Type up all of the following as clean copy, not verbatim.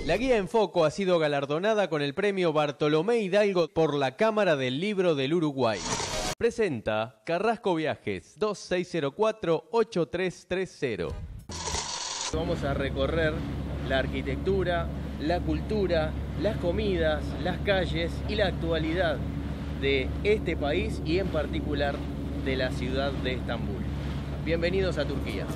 La guía En Foco ha sido galardonada con el premio Bartolomé Hidalgo por la Cámara del Libro del Uruguay. Presenta Carrasco Viajes 2604-8330. Vamos a recorrer la arquitectura, la cultura, las comidas, las calles y la actualidad de este país y en particular de la ciudad de Estambul. Bienvenidos a Turquía.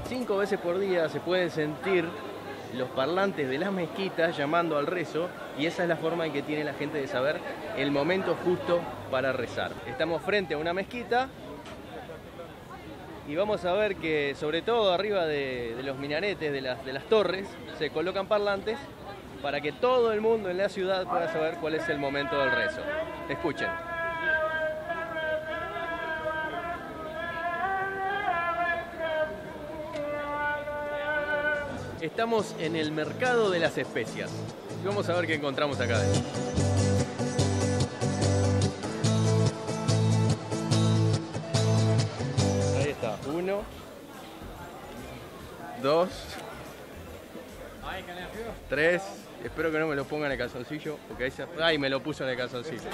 Cinco veces por día se pueden sentir los parlantes de las mezquitas llamando al rezo, y esa es la forma en que tiene la gente de saber el momento justo para rezar. Estamos frente a una mezquita y vamos a ver que sobre todo arriba de los minaretes, de las torres, se colocan parlantes para que todo el mundo en la ciudad pueda saber cuál es el momento del rezo. Escuchen. Estamos en el mercado de las especias. Y vamos a ver qué encontramos acá. Ahí está. 1, 2, 3. Espero que no me lo pongan en el calzoncillo, porque ahí se... ¡Ay, me lo puso en el calzoncillo!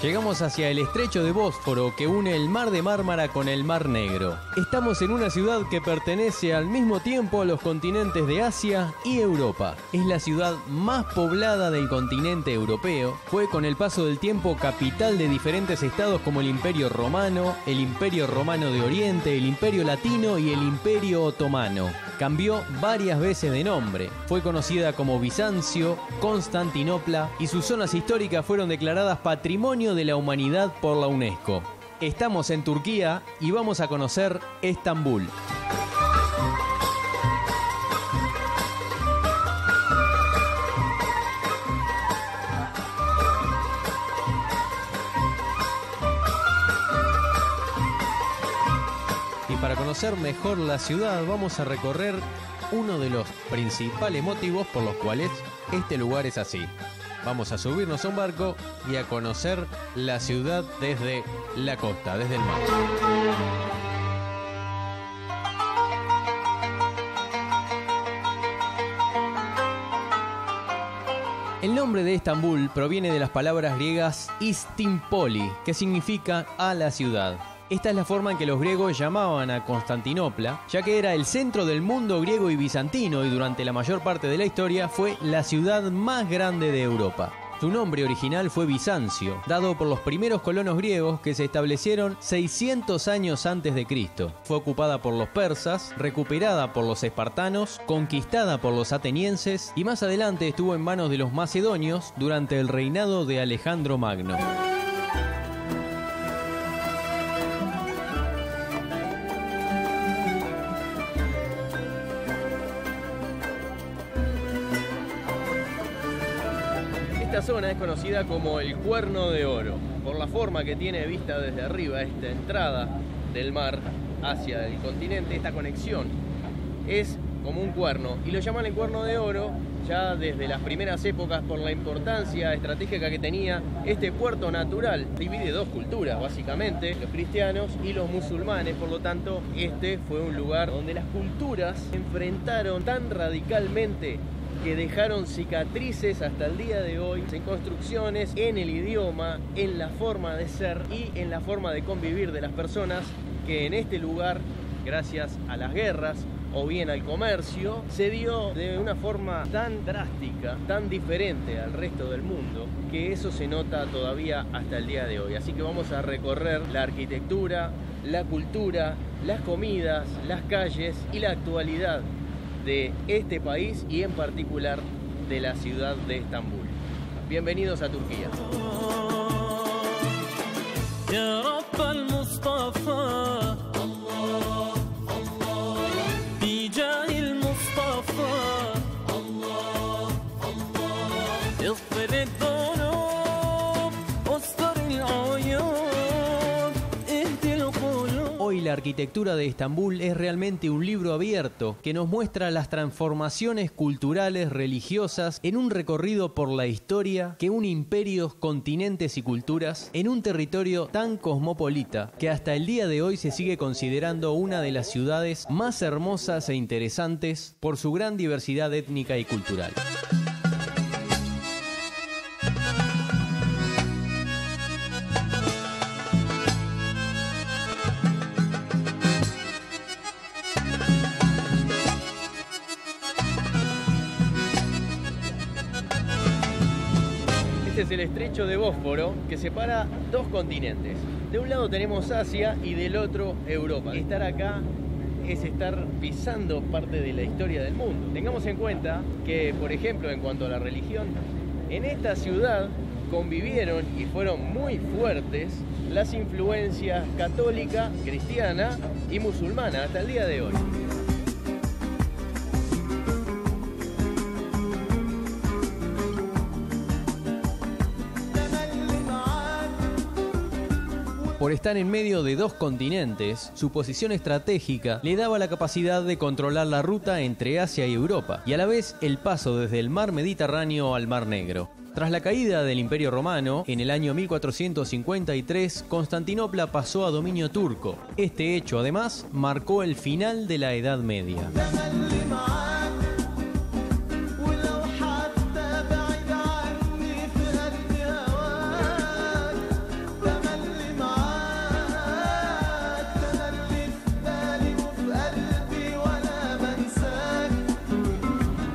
Llegamos hacia el estrecho de Bósforo que une el Mar de Mármara con el Mar Negro. Estamos en una ciudad que pertenece al mismo tiempo a los continentes de Asia y Europa. Es la ciudad más poblada del continente europeo. Fue con el paso del tiempo capital de diferentes estados como el Imperio Romano de Oriente, el Imperio Latino y el Imperio Otomano. Cambió varias veces de nombre. Fue conocida como Bizancio, Constantinopla y sus zonas históricas fueron declaradas Patrimonio de la Humanidad por la UNESCO. Estamos en Turquía y vamos a conocer Estambul. Y para conocer mejor la ciudad vamos a recorrer uno de los principales motivos por los cuales este lugar es así. Vamos a subirnos a un barco y a conocer la ciudad desde la costa, desde el mar. El nombre de Estambul proviene de las palabras griegas Istimpoli, que significa a la ciudad. Esta es la forma en que los griegos llamaban a Constantinopla, ya que era el centro del mundo griego y bizantino y durante la mayor parte de la historia fue la ciudad más grande de Europa. Su nombre original fue Bizancio, dado por los primeros colonos griegos que se establecieron 600 años antes de Cristo. Fue ocupada por los persas, recuperada por los espartanos, conquistada por los atenienses y más adelante estuvo en manos de los macedonios durante el reinado de Alejandro Magno. Esta zona es conocida como el Cuerno de Oro, por la forma que tiene vista desde arriba esta entrada del mar hacia el continente. Esta conexión es como un cuerno, y lo llaman el Cuerno de Oro ya desde las primeras épocas por la importancia estratégica que tenía este puerto natural. Divide dos culturas básicamente, los cristianos y los musulmanes, por lo tanto este fue un lugar donde las culturas se enfrentaron tan radicalmente que dejaron cicatrices hasta el día de hoy en construcciones, en el idioma, en la forma de ser y en la forma de convivir de las personas que en este lugar, gracias a las guerras o bien al comercio, se dio de una forma tan drástica, tan diferente al resto del mundo, que eso se nota todavía hasta el día de hoy. Así que vamos a recorrer la arquitectura, la cultura, las comidas, las calles y la actualidad de este país y en particular de la ciudad de Estambul. Bienvenidos a Turquía. Hoy la arquitectura de Estambul es realmente un libro abierto que nos muestra las transformaciones culturales, religiosas, en un recorrido por la historia que une imperios, continentes y culturas en un territorio tan cosmopolita que hasta el día de hoy se sigue considerando una de las ciudades más hermosas e interesantes por su gran diversidad étnica y cultural. Este es el estrecho de Bósforo que separa dos continentes. De un lado tenemos Asia y del otro Europa. Estar acá es estar pisando parte de la historia del mundo. Tengamos en cuenta que, por ejemplo, en cuanto a la religión, en esta ciudad convivieron y fueron muy fuertes las influencias católica, cristiana y musulmana hasta el día de hoy. Por estar en medio de dos continentes, su posición estratégica le daba la capacidad de controlar la ruta entre Asia y Europa, y a la vez el paso desde el mar Mediterráneo al mar Negro. Tras la caída del Imperio Romano, en el año 1453, Constantinopla pasó a dominio turco. Este hecho, además, marcó el final de la Edad Media.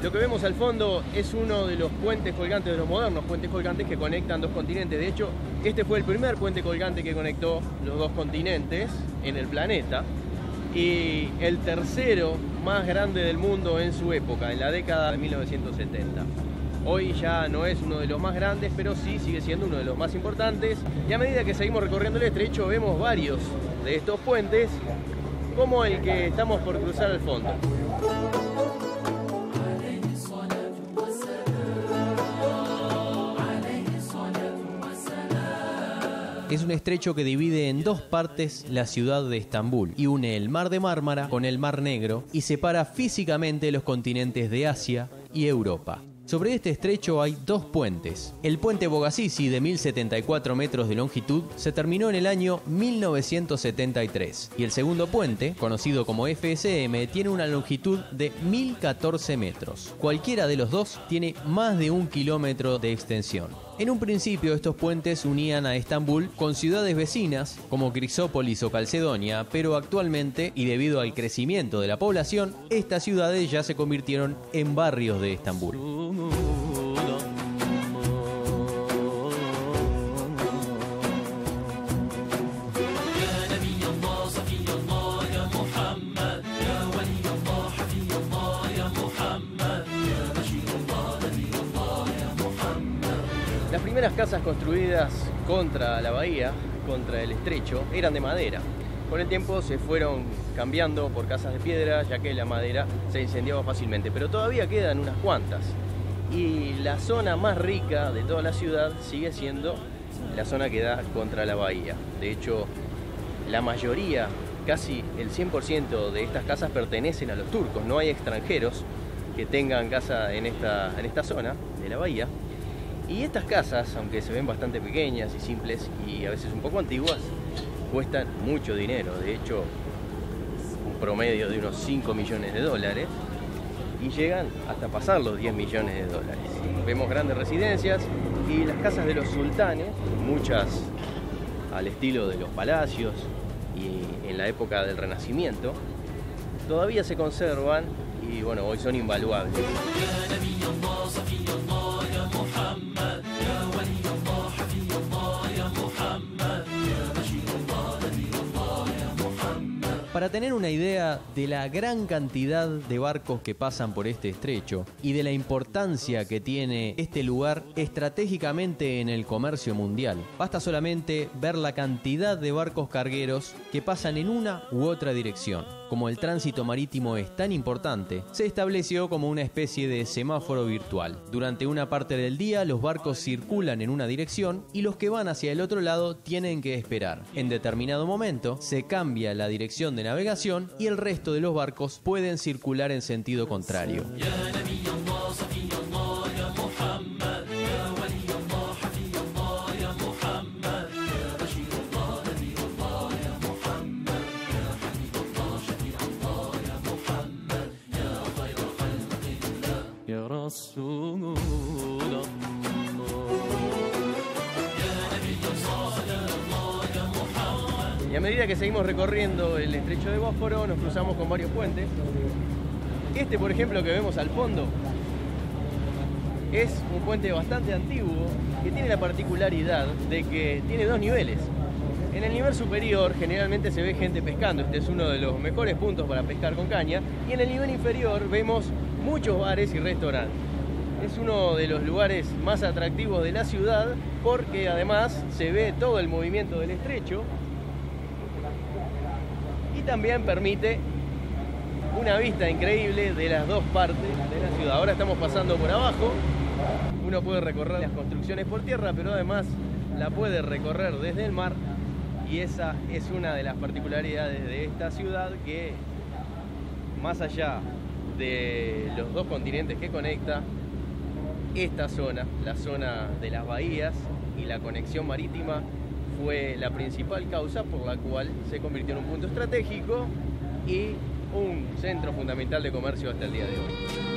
Lo que vemos al fondo es uno de los puentes colgantes, de los modernos puentes colgantes que conectan dos continentes. De hecho, este fue el primer puente colgante que conectó los dos continentes en el planeta y el tercero más grande del mundo en su época, en la década de 1970. Hoy ya no es uno de los más grandes, pero sí sigue siendo uno de los más importantes. Y a medida que seguimos recorriendo el estrecho, vemos varios de estos puentes, como el que estamos por cruzar al fondo. Es un estrecho que divide en dos partes la ciudad de Estambul y une el mar de Mármara con el mar Negro y separa físicamente los continentes de Asia y Europa. Sobre este estrecho hay dos puentes. El puente Bogazici, de 1074 metros de longitud, se terminó en el año 1973. Y el segundo puente, conocido como FSM, tiene una longitud de 1014 metros. Cualquiera de los dos tiene más de 1 kilómetro de extensión. En un principio estos puentes unían a Estambul con ciudades vecinas como Crisópolis o Calcedonia, pero actualmente, y debido al crecimiento de la población, estas ciudades ya se convirtieron en barrios de Estambul. Las primeras casas construidas contra la bahía, contra el estrecho, eran de madera. Con el tiempo se fueron cambiando por casas de piedra, ya que la madera se incendiaba fácilmente, pero todavía quedan unas cuantas. Y la zona más rica de toda la ciudad sigue siendo la zona que da contra la bahía. De hecho, la mayoría casi el 100% de estas casas pertenecen a los turcos, no hay extranjeros que tengan casa en esta zona de la bahía. Y estas casas, aunque se ven bastante pequeñas y simples y a veces un poco antiguas, cuestan mucho dinero. De hecho, un promedio de unos 5 millones de dólares y llegan hasta pasar los 10 millones de dólares. Vemos grandes residencias y las casas de los sultanes, muchas al estilo de los palacios y en la época del Renacimiento, todavía se conservan y bueno, hoy son invaluables. Para tener una idea de la gran cantidad de barcos que pasan por este estrecho y de la importancia que tiene este lugar estratégicamente en el comercio mundial, basta solamente ver la cantidad de barcos cargueros que pasan en una u otra dirección. Como el tránsito marítimo es tan importante, se estableció como una especie de semáforo virtual. Durante una parte del día los barcos circulan en una dirección y los que van hacia el otro lado tienen que esperar. En determinado momento se cambia la dirección de navegación y el resto de los barcos pueden circular en sentido contrario. Y a medida que seguimos recorriendo el estrecho de Bósforo, nos cruzamos con varios puentes. Este, por ejemplo, que vemos al fondo, es un puente bastante antiguo que tiene la particularidad de que tiene dos niveles. En el nivel superior generalmente se ve gente pescando, este es uno de los mejores puntos para pescar con caña, y en el nivel inferior vemos muchos bares y restaurantes. Es uno de los lugares más atractivos de la ciudad porque además se ve todo el movimiento del estrecho y también permite una vista increíble de las dos partes de la ciudad. Ahora estamos pasando por abajo, uno puede recorrer las construcciones por tierra, pero además la puede recorrer desde el mar, y esa es una de las particularidades de esta ciudad, que más allá de los dos continentes que conecta, esta zona, la zona de las bahías y la conexión marítima, fue la principal causa por la cual se convirtió en un punto estratégico y un centro fundamental de comercio hasta el día de hoy.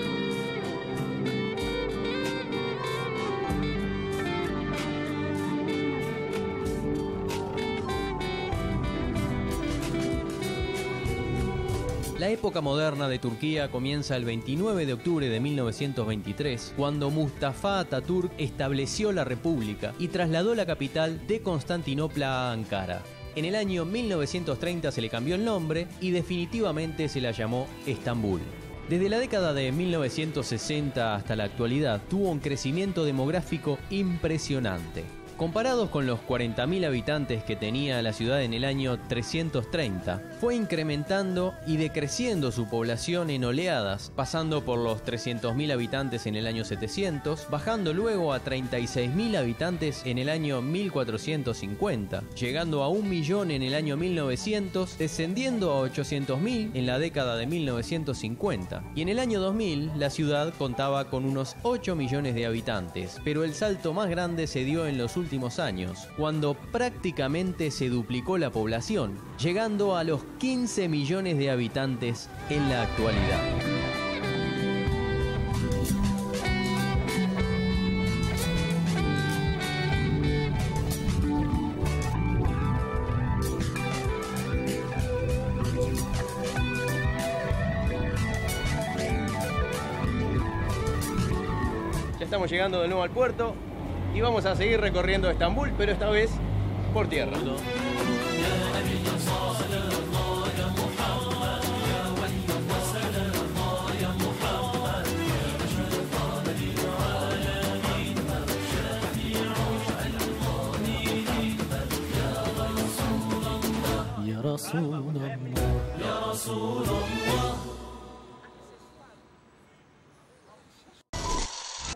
La época moderna de Turquía comienza el 29 de octubre de 1923, cuando Mustafa Atatürk estableció la república y trasladó la capital de Constantinopla a Ankara. En el año 1930 se le cambió el nombre y definitivamente se la llamó Estambul. Desde la década de 1960 hasta la actualidad tuvo un crecimiento demográfico impresionante. Comparados con los 40.000 habitantes que tenía la ciudad en el año 330, fue incrementando y decreciendo su población en oleadas, pasando por los 300.000 habitantes en el año 700, bajando luego a 36.000 habitantes en el año 1450, llegando a 1 millón en el año 1900, descendiendo a 800.000 en la década de 1950. Y en el año 2000, la ciudad contaba con unos 8 millones de habitantes, pero el salto más grande se dio en los últimos años, cuando prácticamente se duplicó la población, llegando a los 15 millones de habitantes en la actualidad. Ya estamos llegando de nuevo al puerto y vamos a seguir recorriendo Estambul, pero esta vez por tierra.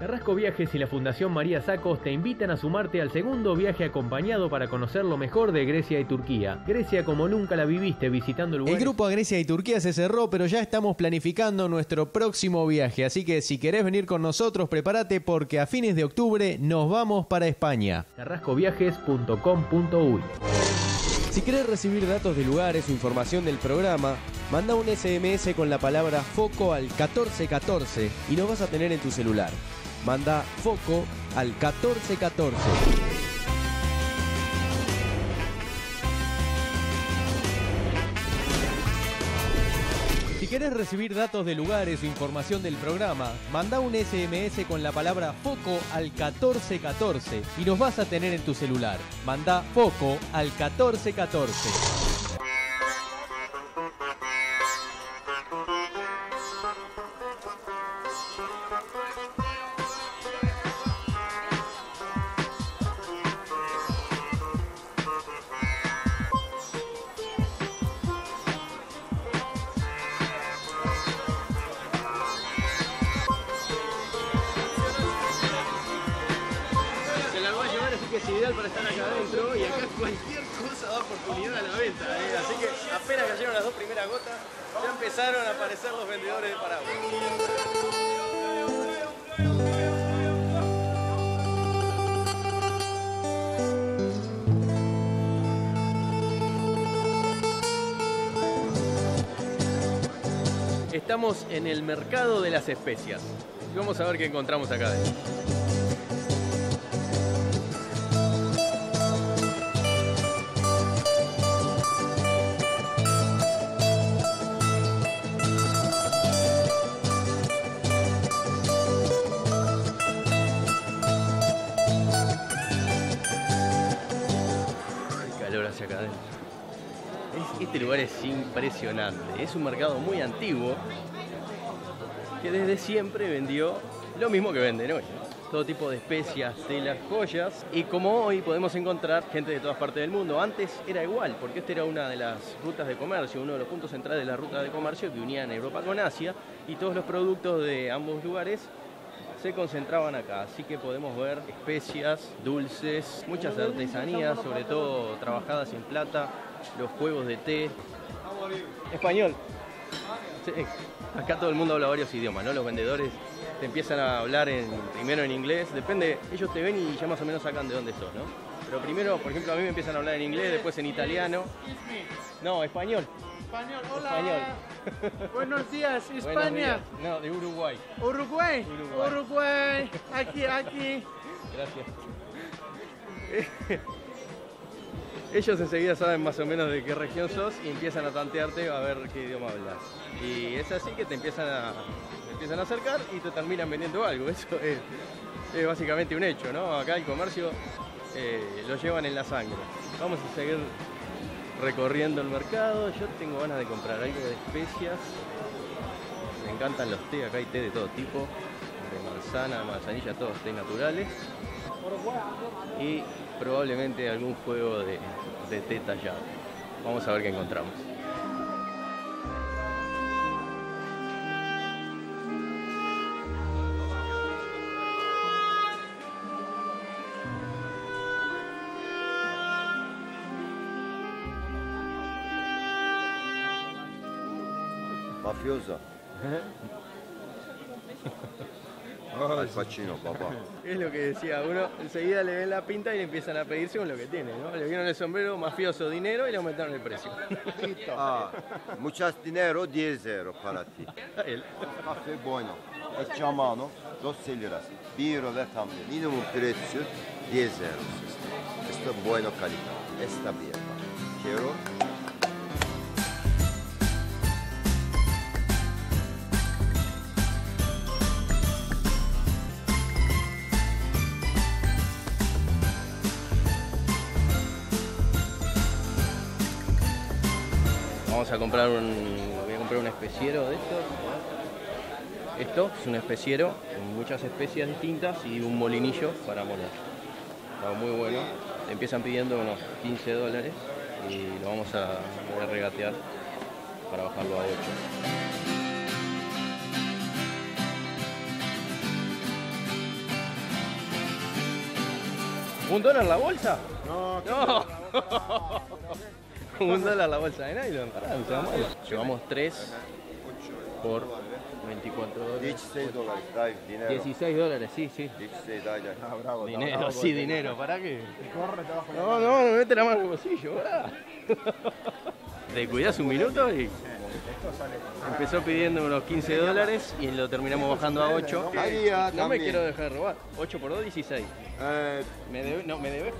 Carrasco Viajes y la Fundación María Sacos te invitan a sumarte al segundo viaje acompañado para conocer lo mejor de Grecia y Turquía. Grecia como nunca la viviste, visitando lugares... El grupo a Grecia y Turquía se cerró, pero ya estamos planificando nuestro próximo viaje, así que si querés venir con nosotros, prepárate porque a fines de octubre nos vamos para España. carrascoviajes.com.uy. Si querés recibir datos de lugares o información del programa, manda un SMS con la palabra FOCO al 1414 y nos vas a tener en tu celular. Manda FOCO al 1414. Si querés recibir datos de lugares o información del programa, manda un SMS con la palabra FOCO al 1414 y nos vas a tener en tu celular. Manda FOCO al 1414. Es ideal para estar acá adentro y acá cualquier cosa da oportunidad a la venta, así que apenas cayeron las dos primeras gotas ya empezaron a aparecer los vendedores de paraguas. Estamos en el mercado de las especias y vamos a ver qué encontramos acá adentro. Hacia acá adentro. Este lugar es impresionante. Es un mercado muy antiguo que desde siempre vendió lo mismo que venden hoy, ¿no? Todo tipo de especias, telas, joyas. Y como hoy podemos encontrar gente de todas partes del mundo. Antes era igual, porque esta era una de las rutas de comercio, uno de los puntos centrales de la ruta de comercio que unían Europa con Asia, y todos los productos de ambos lugares se concentraban acá, así que podemos ver especias, dulces, muchas artesanías, sobre todo trabajadas en plata, los juegos de té. Español. Sí, acá todo el mundo habla varios idiomas, ¿no? Los vendedores te empiezan a hablar primero en inglés, depende, ellos te ven y ya más o menos sacan de dónde sos, ¿no? Pero primero, por ejemplo, a mí me empiezan a hablar en inglés, después en italiano. No, español. Español, hola. Español. Buenos días, España. Buenos días. No, de Uruguay. Uruguay. Uruguay. Uruguay. Aquí. Gracias. Ellos enseguida saben más o menos de qué región sos y empiezan a tantearte a ver qué idioma hablas. Y es así que te empiezan a acercar y te terminan vendiendo algo. Eso es básicamente un hecho, ¿no? Acá el comercio lo llevan en la sangre. Vamos a seguir recorriendo el mercado. Yo tengo ganas de comprar algo de especias. Me encantan los té, acá hay té de todo tipo, de manzana, manzanilla, todos té naturales. Y probablemente algún juego de té tallado. Vamos a ver qué encontramos. Mafioso. Al Pacino, papá. Es lo que decía uno, enseguida le ven la pinta y le empiezan a pedir según lo que tiene, ¿no? Le vieron el sombrero, mafioso, dinero y le aumentaron el precio. Muchas dinero, 10 euros para ti. Él. Caffè buono, e chamano, 12 liras. Biro ve también. Minimum precio, 10 euros. Esto es buena calidad, está bien. Quiero. Voy a comprar un especiero de estos. Esto es un especiero con muchas especias distintas y un molinillo para moler. Está muy bueno. Te empiezan pidiendo unos $15 y lo vamos a regatear para bajarlo a 8. $1 la bolsa? No, No. $1 la bolsa de nylon. Pará, no sea malo. Llevamos 3 por $24. 16 dólares, dai, dinero. $16, sí, sí. 16, dai, dai. Ah, bravo, Dinero, bravo, sí, dinero. ¿Para qué? Corre, te bajo la No, no, no mete la mano en el bolsillo, ¿verdad? Te cuidás un minuto y empezó pidiendo unos $15 y lo terminamos bajando a 8. Ahí ya, No me también. quiero dejar robar. 8 por 2, 16. Me debes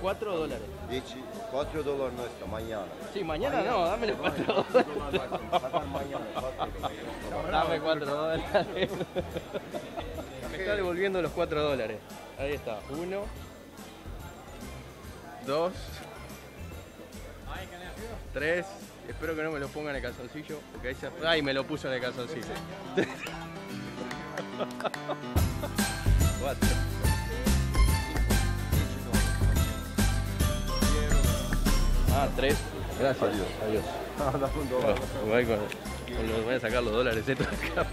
$4. 4 dólares no está, mañana. Sí, mañana no, dame los $4. Pagar mañana, 4 dólares. Dame $4. Me está devolviendo los $4. Ahí está. 1, 2, 3. Espero que no me lo pongan en el calzoncillo, porque ahí se... ¡Ay, me lo puso en el calzoncillo! 4. Ah, 3. Gracias. Adiós. Voy a sacar los dólares estos acá.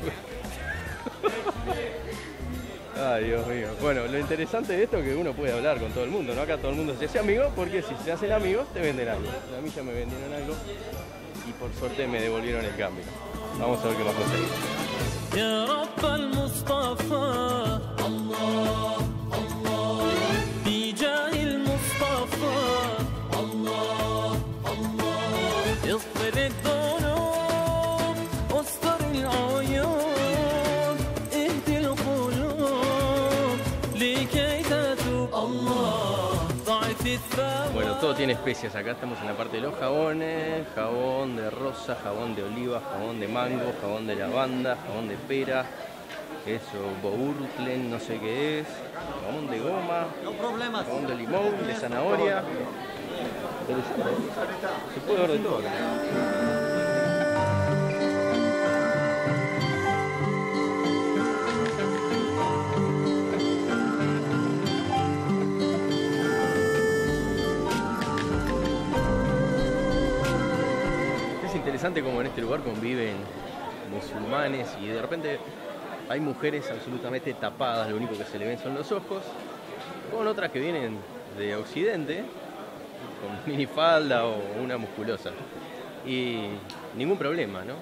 Ay, Dios mío. Bueno, lo interesante de esto es que uno puede hablar con todo el mundo, ¿no? Acá todo el mundo se hace amigo, porque si se hacen amigos, te venden algo. A mí ya me vendieron algo y por suerte me devolvieron el cambio. Vamos a ver qué más conseguimos. يا رب المصطفى الله الله بجاه المصطفى الله الله اغفر الذنوب استر العيوب اهدي القلوب لكي تتوب الله ضعف الثواب. Bueno, todo tiene especias. Acá estamos en la parte de los jabones. Jabón de rosa, jabón de oliva, jabón de mango, jabón de lavanda, jabón de pera. Eso, bourtlen, no sé qué es. Jabón de goma. Jabón de limón, de zanahoria. Interesante. Se puede ver de todo. Interesante como en este lugar conviven musulmanes y de repente hay mujeres absolutamente tapadas, lo único que se le ven son los ojos, con otras que vienen de Occidente, con minifalda o una musculosa. Y ningún problema, ¿no?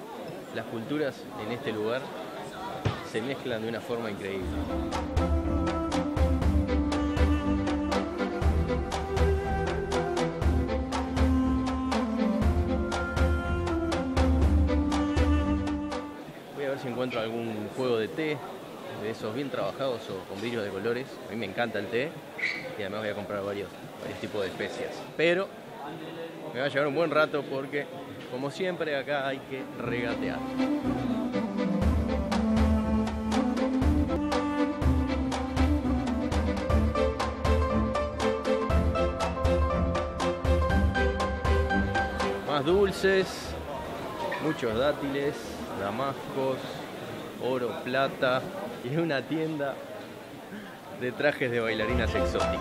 Las culturas en este lugar se mezclan de una forma increíble. Si encuentro algún juego de té de esos bien trabajados o con vidrios de colores. A mí me encanta el té y además voy a comprar varios tipos de especias, pero me va a llevar un buen rato porque como siempre acá hay que regatear. Más dulces, muchos dátiles, damascos, oro, plata y una tienda de trajes de bailarinas exóticas.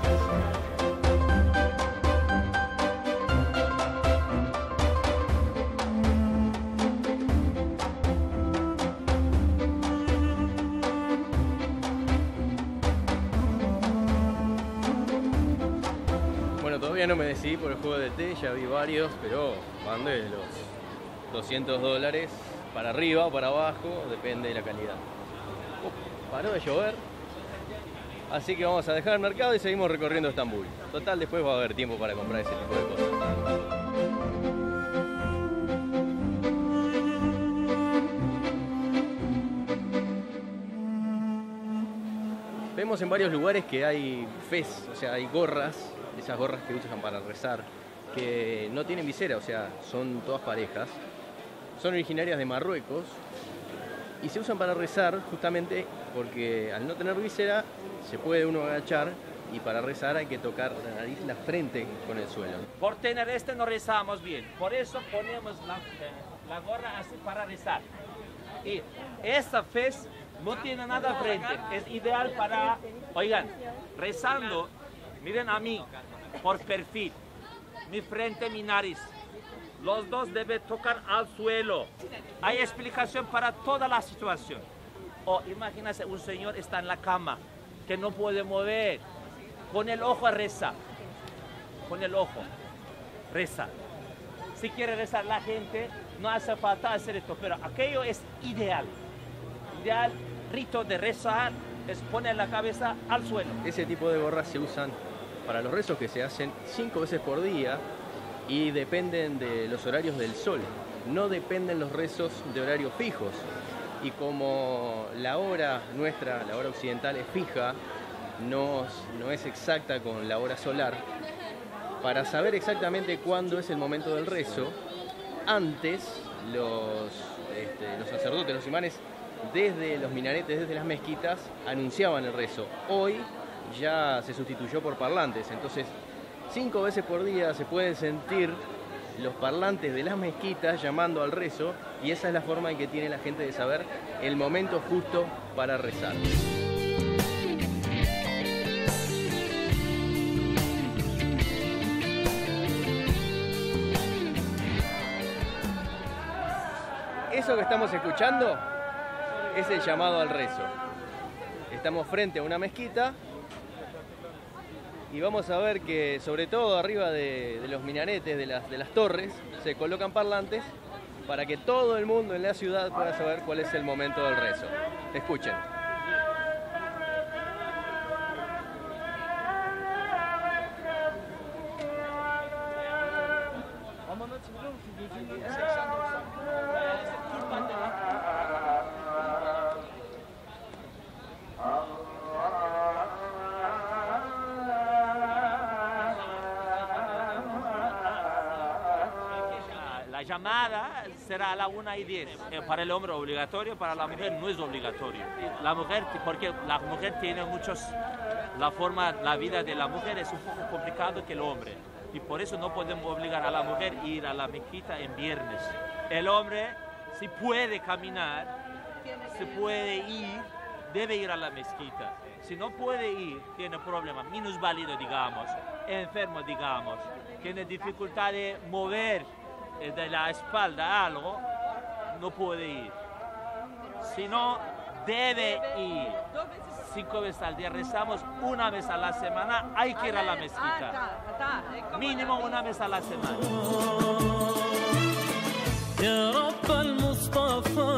Bueno, todavía no me decidí por el juego de té, ya vi varios, pero van de los $200 para arriba o para abajo, depende de la calidad. Paró de llover, así que vamos a dejar el mercado y seguimos recorriendo Estambul. Total, después va a haber tiempo para comprar ese tipo de cosas. Vemos en varios lugares que hay fez, o sea, hay gorras, esas gorras que usan para rezar, que no tienen visera, o sea, son todas parejas. Son originarias de Marruecos y se usan para rezar justamente porque al no tener visera se puede uno agachar y para rezar hay que tocar la nariz, la frente con el suelo. Por tener no rezamos bien, por eso ponemos la gorra así para rezar. Y esta fez no tiene nada frente, es ideal para, oigan, rezando, miren a mí, por perfil, mi frente, mi nariz. Los dos deben tocar al suelo. Hay explicación para toda la situación. O imagínense, un señor está en la cama, que no puede mover, con el ojo a rezar. con el ojo, reza. Si quiere rezar la gente, no hace falta hacer esto, pero aquello es ideal. Ideal, rito de rezar, es poner la cabeza al suelo. Ese tipo de gorras se usan para los rezos que se hacen 5 veces por día y dependen de los horarios del sol. No dependen los rezos de horarios fijos. Y como la hora nuestra, la hora occidental, es fija, no es exacta con la hora solar, para saber exactamente cuándo es el momento del rezo, antes los sacerdotes, los imanes, desde los minaretes, desde las mezquitas, anunciaban el rezo. Hoy ya se sustituyó por parlantes, entonces 5 veces por día se pueden sentir los parlantes de las mezquitas llamando al rezo, y esa es la forma en que tiene la gente de saber el momento justo para rezar. Eso que estamos escuchando es el llamado al rezo. Estamos frente a una mezquita y vamos a ver que sobre todo arriba de los minaretes, de las torres, se colocan parlantes para que todo el mundo en la ciudad pueda saber cuál es el momento del rezo. Escuchen. La llamada será a la 1:10. Para el hombre obligatorio, para la mujer no es obligatorio. La mujer, porque la mujer tiene la vida de la mujer es un poco complicado que el hombre. Y por eso no podemos obligar a la mujer a ir a la mezquita en viernes. El hombre, si puede caminar, si puede ir, debe ir a la mezquita. Si no puede ir, tiene problemas, minusválido, digamos, enfermo, digamos, tiene dificultad de mover de la espalda algo, no puede ir. Si no, debe ir. 5 veces al día rezamos, 1 vez a la semana hay que ir a la mezquita. Mínimo 1 vez a la semana. يا رب المصطفى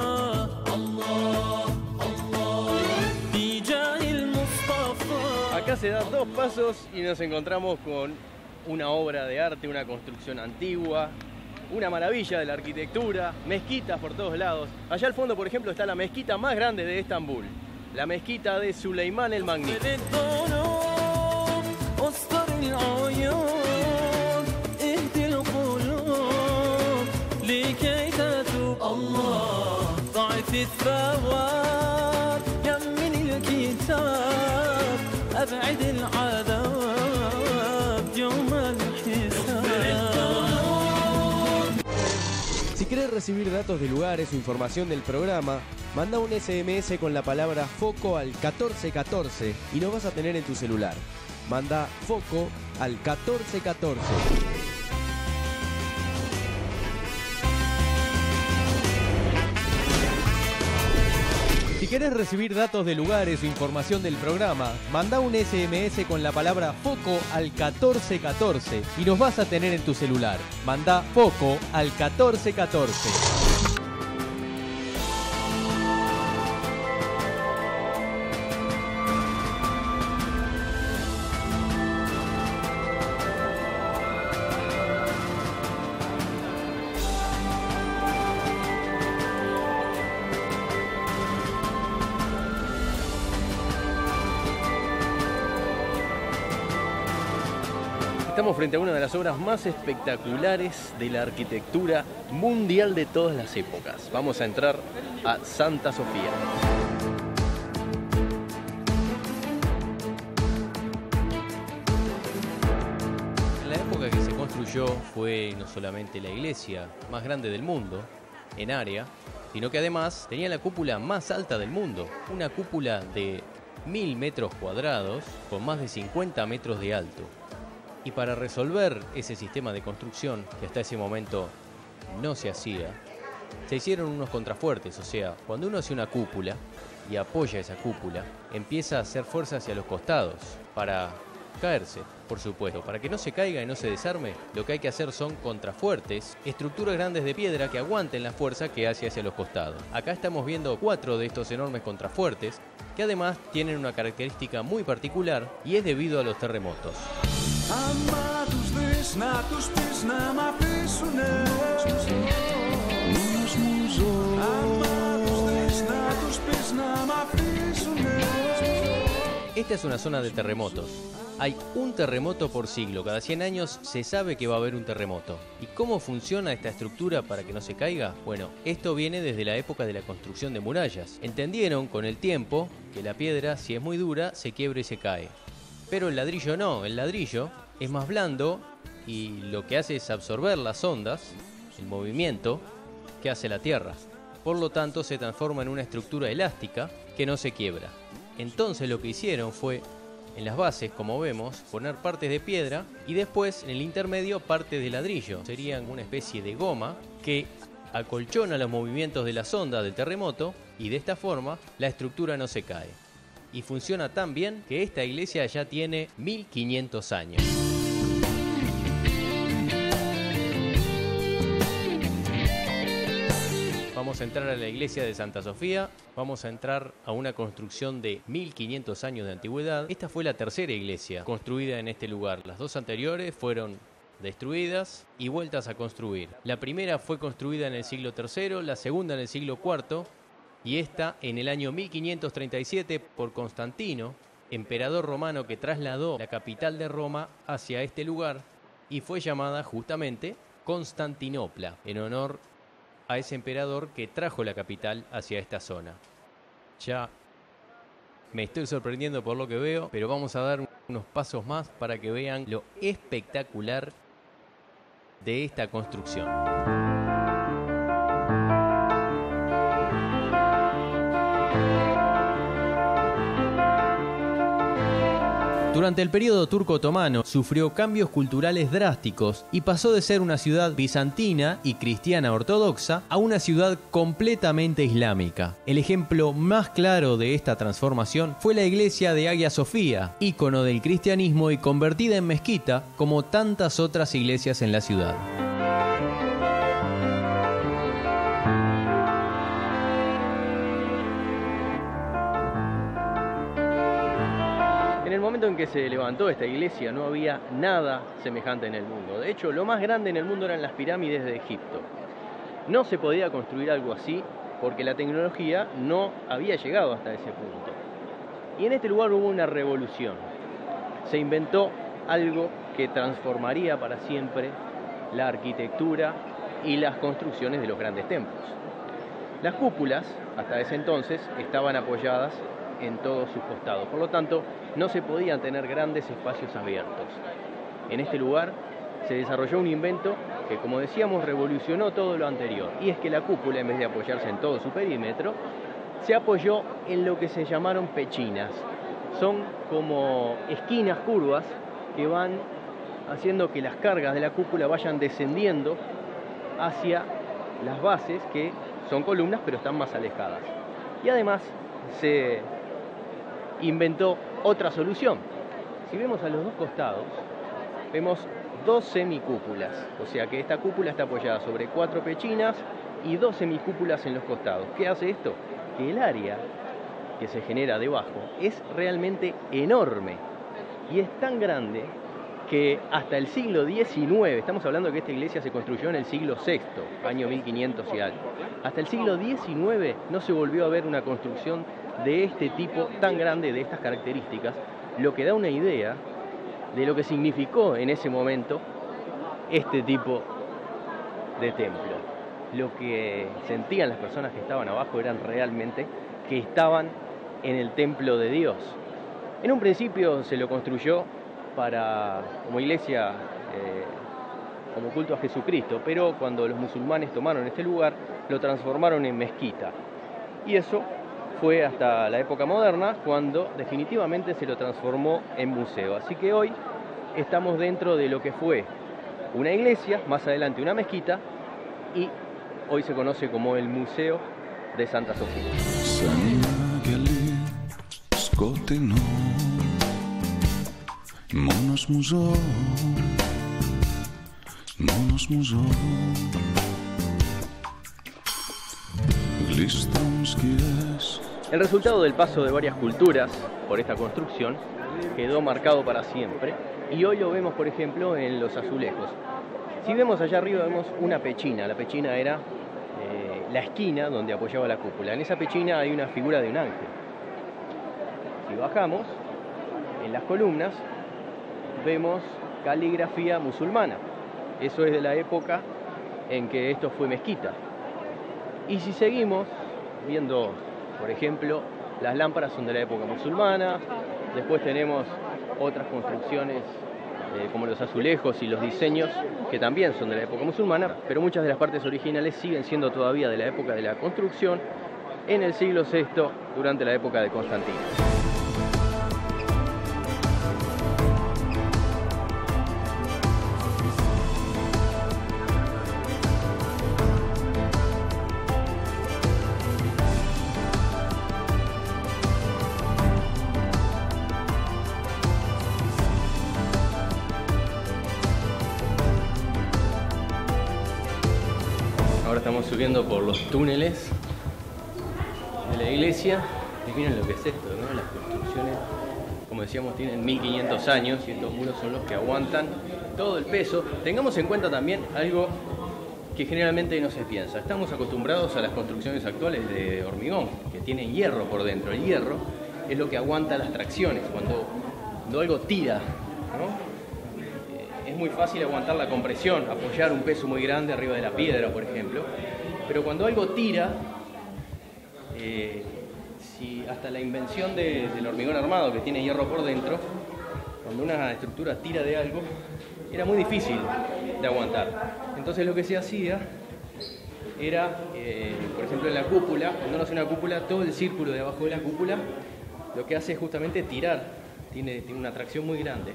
الله الله بجاه المصطفى. Acá se da 2 pasos y nos encontramos con una obra de arte, una construcción antigua, una maravilla de la arquitectura, mezquitas por todos lados. Allá al fondo, por ejemplo, está la mezquita más grande de Estambul, la mezquita de Suleimán el Magnífico. Si querés recibir datos de lugares o información del programa, manda un SMS con la palabra FOCO al 1414 y lo vas a tener en tu celular. Manda FOCO al 1414. Si querés recibir datos de lugares o información del programa, manda un SMS con la palabra FOCO al 1414 y nos vas a tener en tu celular. Manda FOCO al 1414. Estamos frente a una de las obras más espectaculares de la arquitectura mundial de todas las épocas. Vamos a entrar a Santa Sofía. En la época que se construyó fue no solamente la iglesia más grande del mundo, en área, sino que además tenía la cúpula más alta del mundo, una cúpula de 1000 metros cuadrados con más de 50 metros de alto. Y para resolver ese sistema de construcción, que hasta ese momento no se hacía, se hicieron unos contrafuertes, o sea, cuando uno hace una cúpula y apoya esa cúpula, empieza a hacer fuerza hacia los costados para caerse. Por supuesto, para que no se caiga y no se desarme, lo que hay que hacer son contrafuertes, estructuras grandes de piedra que aguanten la fuerza que hace hacia los costados. Acá estamos viendo 4 de estos enormes contrafuertes, que además tienen una característica muy particular y es debido a los terremotos. Esta es una zona de terremotos. Hay un terremoto por siglo. Cada 100 años se sabe que va a haber un terremoto. ¿Y cómo funciona esta estructura para que no se caiga? Bueno, esto viene desde la época de la construcción de murallas. Entendieron con el tiempo que la piedra, si es muy dura, se quiebra y se cae. Pero el ladrillo no. El ladrillo es más blando y lo que hace es absorber las ondas, el movimiento que hace la tierra. Por lo tanto, se transforma en una estructura elástica que no se quiebra. Entonces lo que hicieron fue, en las bases, como vemos, poner partes de piedra y después, en el intermedio, partes de ladrillo. Serían una especie de goma que acolchona los movimientos de las ondas del terremoto y de esta forma la estructura no se cae. Y funciona tan bien que esta iglesia ya tiene 1500 años. Vamos a entrar a la iglesia de Santa Sofía, vamos a entrar a una construcción de 1500 años de antigüedad. Esta fue la tercera iglesia construida en este lugar. Las 2 anteriores fueron destruidas y vueltas a construir. La primera fue construida en el siglo III, la segunda en el siglo IV y esta en el año 1537 por Constantino, emperador romano que trasladó la capital de Roma hacia este lugar y fue llamada justamente Constantinopla, en honor a ese emperador que trajo la capital hacia esta zona. Ya me estoy sorprendiendo por lo que veo, pero vamos a dar unos pasos más para que vean lo espectacular de esta construcción. Durante el periodo turco-otomano sufrió cambios culturales drásticos y pasó de ser una ciudad bizantina y cristiana ortodoxa a una ciudad completamente islámica. El ejemplo más claro de esta transformación fue la iglesia de Hagia Sofía, ícono del cristianismo y convertida en mezquita como tantas otras iglesias en la ciudad. En el momento en que se levantó esta iglesia no había nada semejante en el mundo. De hecho, lo más grande en el mundo eran las pirámides de Egipto. No se podía construir algo así porque la tecnología no había llegado hasta ese punto. Y en este lugar hubo una revolución. Se inventó algo que transformaría para siempre la arquitectura y las construcciones de los grandes templos. Las cúpulas, hasta ese entonces, estaban apoyadas en todos sus costados. Por lo tanto, no se podían tener grandes espacios abiertos. En este lugar se desarrolló un invento que, como decíamos, revolucionó todo lo anterior. Y es que la cúpula, en vez de apoyarse en todo su perímetro, se apoyó en lo que se llamaron pechinas. Son como esquinas curvas que van haciendo que las cargas de la cúpula vayan descendiendo hacia las bases, que son columnas pero están más alejadas. Y además se inventó otra solución. Si vemos a los dos costados, vemos 2 semicúpulas, o sea que esta cúpula está apoyada sobre 4 pechinas y 2 semicúpulas en los costados. ¿Qué hace esto? Que el área que se genera debajo es realmente enorme y es tan grande que hasta el siglo XIX, estamos hablando de que esta iglesia se construyó en el siglo VI, año 1500 y algo, hasta el siglo XIX no se volvió a ver una construcción de este tipo tan grande, de estas características, lo que da una idea de lo que significó en ese momento este tipo de templo. Lo que sentían las personas que estaban abajo eran realmente que estaban en el templo de Dios. En un principio se lo construyó como iglesia, como culto a Jesucristo, pero cuando los musulmanes tomaron este lugar, lo transformaron en mezquita. Y eso fue hasta la época moderna, cuando definitivamente se lo transformó en museo. Así que hoy estamos dentro de lo que fue una iglesia, más adelante una mezquita, y hoy se conoce como el Museo de Santa Sofía. Μόνος μου ζω, μόνος μου ζω. Γλίστρουν σκιές. El resultado del paso de varias culturas por esta construcción quedó marcado para siempre y hoy lo vemos, por ejemplo, en los azulejos. Si vemos allá arriba vemos una pechina. La pechina era la esquina donde apoyaba la cúpula. En esa pechina hay una figura de un ángel. Si bajamos, en las columnas vemos caligrafía musulmana. Eso es de la época en que esto fue mezquita. Y si seguimos viendo, por ejemplo, las lámparas son de la época musulmana. Después tenemos otras construcciones como los azulejos y los diseños que también son de la época musulmana, pero muchas de las partes originales siguen siendo todavía de la época de la construcción en el siglo VI, durante la época de Constantino. Ahora estamos subiendo por los túneles de la iglesia y miren lo que es esto, ¿no? Las construcciones, como decíamos, tienen 1500 años y estos muros son los que aguantan todo el peso. Tengamos en cuenta también algo que generalmente no se piensa. Estamos acostumbrados a las construcciones actuales de hormigón, que tienen hierro por dentro. El hierro es lo que aguanta las tracciones. Cuando algo tira, ¿no? Es muy fácil aguantar la compresión, apoyar un peso muy grande arriba de la piedra, por ejemplo. Pero cuando algo tira, si hasta la invención del hormigón armado, que tiene hierro por dentro, cuando una estructura tira de algo, era muy difícil de aguantar. Entonces lo que se hacía era, por ejemplo, en la cúpula, cuando uno hace una cúpula, todo el círculo de abajo de la cúpula lo que hace es justamente tirar, tiene una atracción muy grande.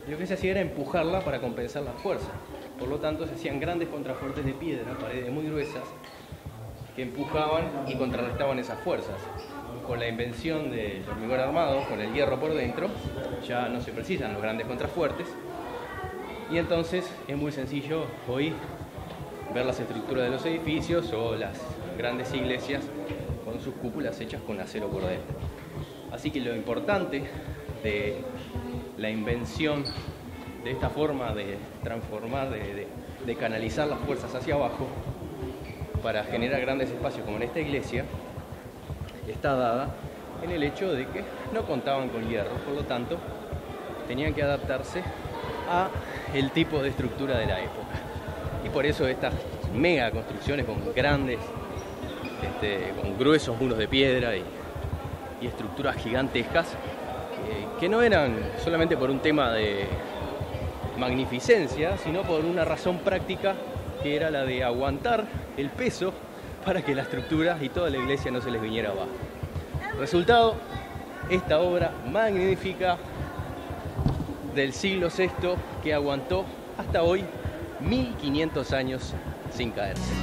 Y lo que se hacía era empujarla para compensar la fuerza. Por lo tanto, se hacían grandes contrafuertes de piedra, paredes muy gruesas, que empujaban y contrarrestaban esas fuerzas. Con la invención del hormigón armado, con el hierro por dentro, ya no se precisan los grandes contrafuertes. Y entonces es muy sencillo hoy ver las estructuras de los edificios o las grandes iglesias con sus cúpulas hechas con acero por dentro. Así que lo importante de la invención de esta forma de transformar, de canalizar las fuerzas hacia abajo para generar grandes espacios como en esta iglesia, está dada en el hecho de que no contaban con hierro, por lo tanto tenían que adaptarse a el tipo de estructura de la época. Y por eso estas mega construcciones con grandes, con gruesos muros de piedra y estructuras gigantescas, que no eran solamente por un tema de magnificencia, sino por una razón práctica, que era la de aguantar el peso para que la estructura y toda la iglesia no se les viniera abajo. Resultado, esta obra magnífica del siglo VI que aguantó hasta hoy 1500 años sin caerse.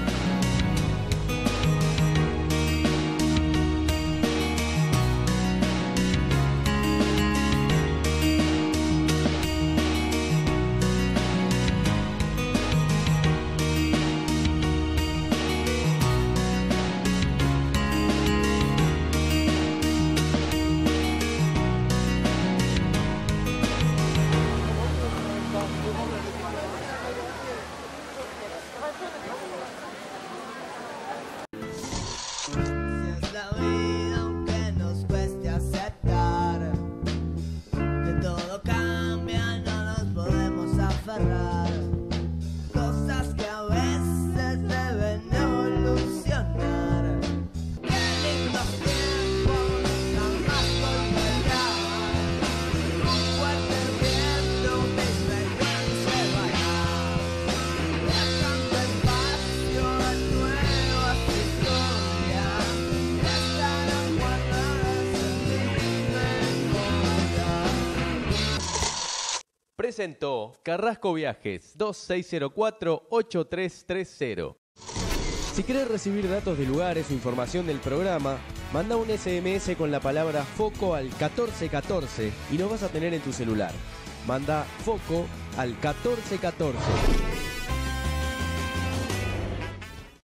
Presentó Carrasco Viajes 2604-8330. Si querés recibir datos de lugares o información del programa, manda un SMS con la palabra FOCO al 1414 y nos vas a tener en tu celular. Manda foco al 1414.